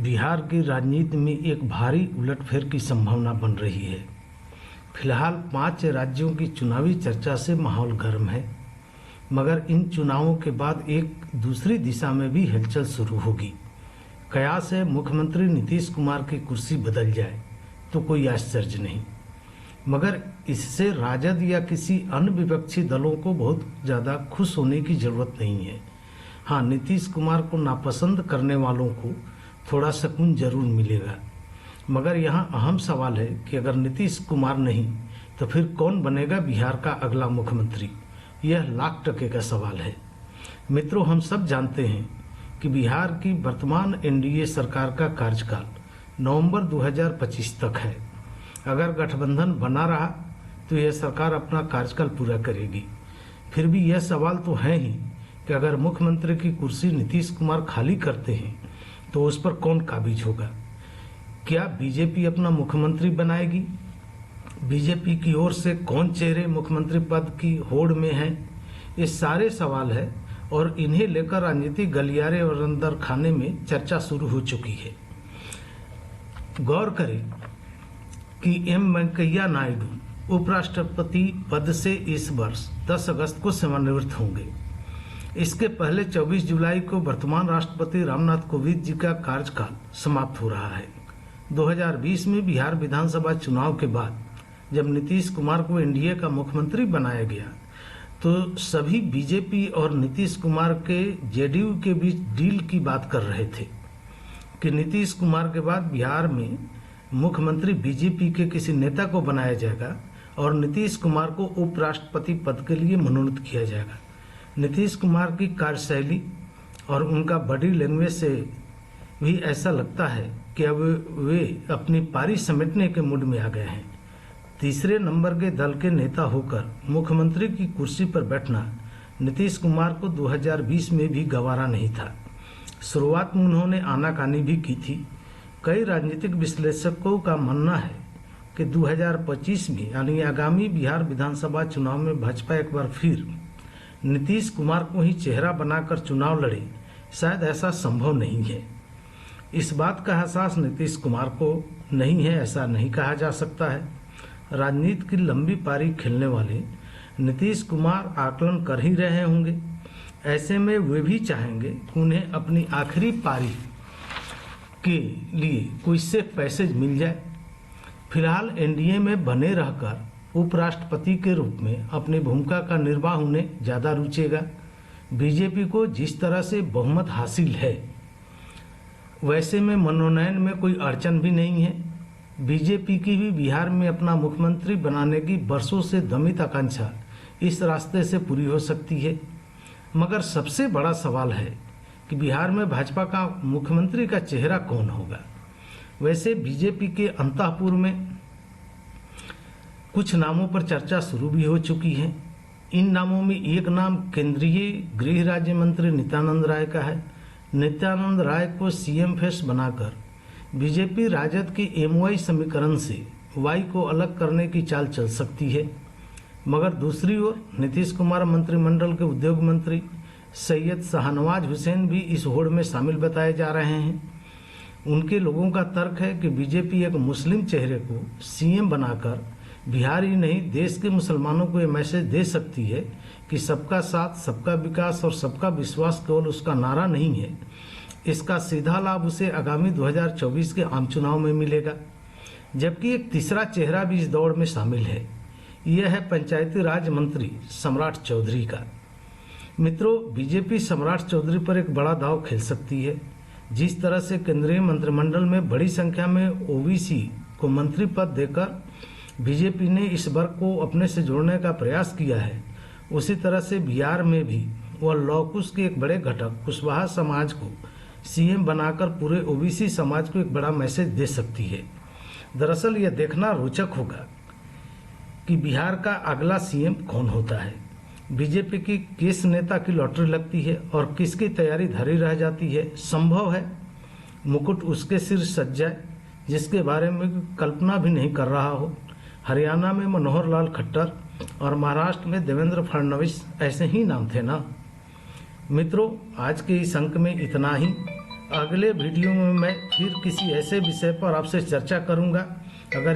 बिहार की राजनीति में एक भारी उलटफेर की संभावना बन रही है। फिलहाल 5 राज्यों की चुनावी चर्चा से माहौल गर्म है, मगर इन चुनावों के बाद एक दूसरी दिशा में भी हलचल शुरू होगी। कयास है मुख्यमंत्री नीतीश कुमार की कुर्सी बदल जाए तो कोई आश्चर्य नहीं, मगर इससे राजद या किसी अन्य विपक्षी दलों को बहुत ज़्यादा खुश होने की जरूरत नहीं है। हाँ, नीतीश कुमार को नापसंद करने वालों को थोड़ा सुकून जरूर मिलेगा, मगर यहाँ अहम सवाल है कि अगर नीतीश कुमार नहीं तो फिर कौन बनेगा बिहार का अगला मुख्यमंत्री। यह लाख टके का सवाल है। मित्रों, हम सब जानते हैं कि बिहार की वर्तमान एनडीए सरकार का कार्यकाल नवंबर 2025 तक है। अगर गठबंधन बना रहा तो यह सरकार अपना कार्यकाल पूरा करेगी। फिर भी यह सवाल तो है ही कि अगर मुख्यमंत्री की कुर्सी नीतीश कुमार खाली करते हैं तो उस पर कौन काबिज होगा। क्या बीजेपी अपना मुख्यमंत्री बनाएगी? बीजेपी की ओर से कौन चेहरे मुख्यमंत्री पद की होड़ में हैं? ये सारे सवाल है और इन्हें लेकर राजनीतिक गलियारे और अंदर खाने में चर्चा शुरू हो चुकी है। गौर करें कि एम वेंकैया नायडू उपराष्ट्रपति पद से इस वर्ष 10 अगस्त को सेवानिवृत्त होंगे। इसके पहले 24 जुलाई को वर्तमान राष्ट्रपति रामनाथ कोविंद जी का कार्यकाल समाप्त हो रहा है। 2020 में बिहार विधानसभा चुनाव के बाद जब नीतीश कुमार को एनडीए का मुख्यमंत्री बनाया गया तो सभी बीजेपी और नीतीश कुमार के जेडीयू के बीच डील की बात कर रहे थे कि नीतीश कुमार के बाद बिहार में मुख्यमंत्री बीजेपी के किसी नेता को बनाया जाएगा और नीतीश कुमार को उपराष्ट्रपति पद के लिए मनोनीत किया जाएगा। नीतीश कुमार की कार्यशैली और उनका बॉडी लैंग्वेज से भी ऐसा लगता है कि अब वे अपनी पारी समेटने के मूड में आ गए हैं। तीसरे नंबर के दल के नेता होकर मुख्यमंत्री की कुर्सी पर बैठना नीतीश कुमार को 2020 में भी गंवारा नहीं था। शुरुआत में उन्होंने आनाकानी भी की थी। कई राजनीतिक विश्लेषकों का मानना है कि 2025 में यानी आगामी बिहार विधानसभा चुनाव में भाजपा एक बार फिर नीतीश कुमार को ही चेहरा बनाकर चुनाव लड़े, शायद ऐसा संभव नहीं है। इस बात का एहसास नीतीश कुमार को नहीं है ऐसा नहीं कहा जा सकता है। राजनीति की लंबी पारी खेलने वाले नीतीश कुमार आकलन कर ही रहे होंगे। ऐसे में वे भी चाहेंगे कि उन्हें अपनी आखिरी पारी के लिए कोई सेफ पैसेज मिल जाए। फिलहाल एनडीए में बने रहकर उपराष्ट्रपति के रूप में अपनी भूमिका का निर्वाह उन्हें ज़्यादा रुचेगा। बीजेपी को जिस तरह से बहुमत हासिल है वैसे में मनोनयन में कोई अड़चन भी नहीं है। बीजेपी की भी बिहार में अपना मुख्यमंत्री बनाने की बरसों से दमित आकांक्षा इस रास्ते से पूरी हो सकती है। मगर सबसे बड़ा सवाल है कि बिहार में भाजपा का मुख्यमंत्री का चेहरा कौन होगा। वैसे बीजेपी के अंतःपुर में कुछ नामों पर चर्चा शुरू भी हो चुकी है। इन नामों में एक नाम केंद्रीय गृह राज्य मंत्री नित्यानंद राय का है। नित्यानंद राय को सीएम फेस बनाकर बीजेपी राजद के एमवाई समीकरण से वाई को अलग करने की चाल चल सकती है। मगर दूसरी ओर नीतीश कुमार मंत्रिमंडल के उद्योग मंत्री सैयद शाहनवाज हुसैन भी इस होड़ में शामिल बताए जा रहे हैं। उनके लोगों का तर्क है कि बीजेपी एक मुस्लिम चेहरे को सीएम बनाकर बिहार ही नहीं देश के मुसलमानों को ये मैसेज दे सकती है कि सबका साथ, सबका विकास और सबका विश्वास केवल उसका नारा नहीं है। इसका सीधा लाभ उसे आगामी 2024 के आम चुनाव में मिलेगा। जबकि एक तीसरा चेहरा भी इस दौड़ में शामिल है। यह है पंचायती राज मंत्री सम्राट चौधरी का। मित्रों, बीजेपी सम्राट चौधरी पर एक बड़ा दांव खेल सकती है। जिस तरह से केंद्रीय मंत्रिमंडल में बड़ी संख्या में ओबीसी को मंत्री पद देकर बीजेपी ने इस वर्ग को अपने से जोड़ने का प्रयास किया है, उसी तरह से बिहार में भी वह लौकुश के एक बड़े घटक कुशवाहा समाज को सीएम बनाकर पूरे ओबीसी समाज को एक बड़ा मैसेज दे सकती है। दरअसल यह देखना रोचक होगा कि बिहार का अगला सीएम कौन होता है। बीजेपी की किस नेता की लॉटरी लगती है और किसकी तैयारी धरी रह जाती है। संभव है मुकुट उसके सिर सज जाए जिसके बारे में कल्पना भी नहीं कर रहा हो। हरियाणा में मनोहर लाल खट्टर और महाराष्ट्र में देवेंद्र फडणवीस ऐसे ही नाम थे ना। मित्रों, आज के इस अंक में इतना ही। अगले वीडियो में मैं फिर किसी ऐसे विषय पर आपसे चर्चा करूंगा। अगर